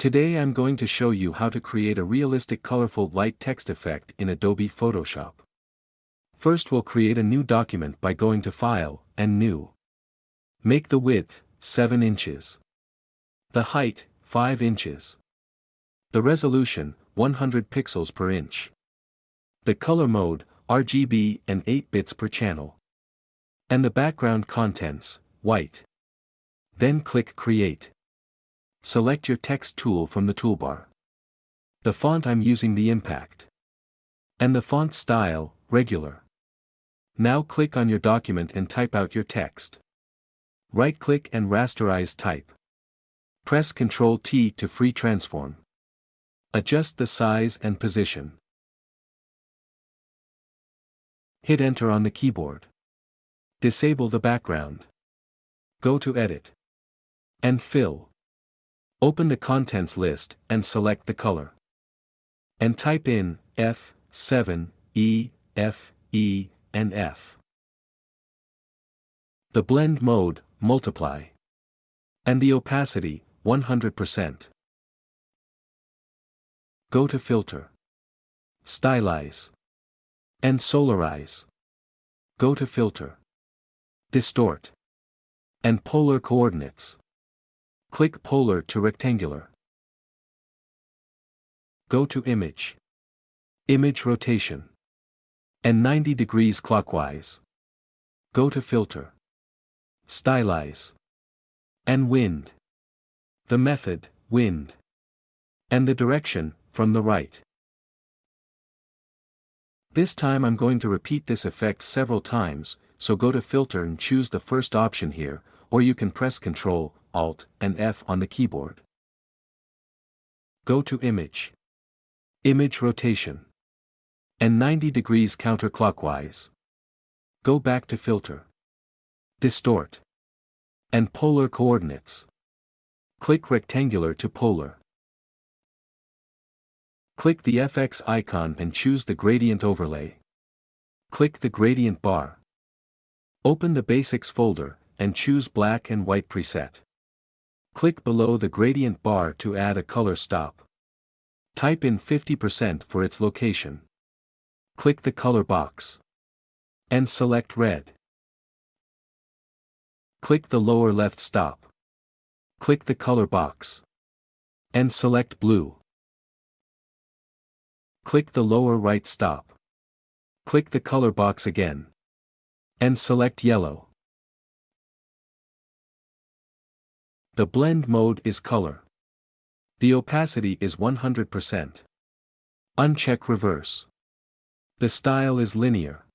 Today I'm going to show you how to create a realistic colorful light text effect in Adobe Photoshop. First we'll create a new document by going to File, and New. Make the width 7 inches. The height 5 inches. The resolution 100 pixels per inch. The color mode RGB and 8 bits per channel. And the background contents white. Then click Create. Select your text tool from the toolbar. The font I'm using the Impact. And the font style, regular. Now click on your document and type out your text. Right-click and rasterize type. Press Ctrl-T to free transform. Adjust the size and position. Hit Enter on the keyboard. Disable the background. Go to Edit. And Fill. Open the contents list and select the color. And type in F7, E, F, E, and F. The blend mode, multiply. And the opacity, 100%. Go to Filter. Stylize. And Solarize. Go to Filter. Distort. And Polar Coordinates. Click Polar to Rectangular. Go to Image. Image Rotation. And 90 degrees clockwise. Go to Filter. Stylize. And Wind. The method, Wind. And the direction, from the right. This time I'm going to repeat this effect several times, so go to Filter and choose the first option here, or you can press Ctrl, Alt, and F on the keyboard. Go to Image. Image Rotation. And 90 degrees counterclockwise. Go back to Filter. Distort. And Polar Coordinates. Click Rectangular to Polar. Click the FX icon and choose the Gradient Overlay. Click the Gradient bar. Open the Basics folder, and choose Black and White preset. Click below the Gradient bar to add a color stop. Type in 50% for its location. Click the color box. And select Red. Click the lower left stop. Click the color box. And select Blue. Click the lower right stop. Click the color box again. And select Yellow. The blend mode is color. The opacity is 100%. Uncheck reverse. The style is linear.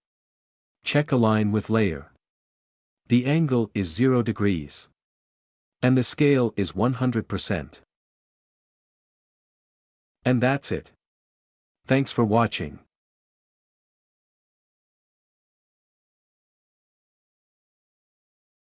Check align with layer. The angle is 0 degrees. And the scale is 100%. And that's it. Thanks for watching.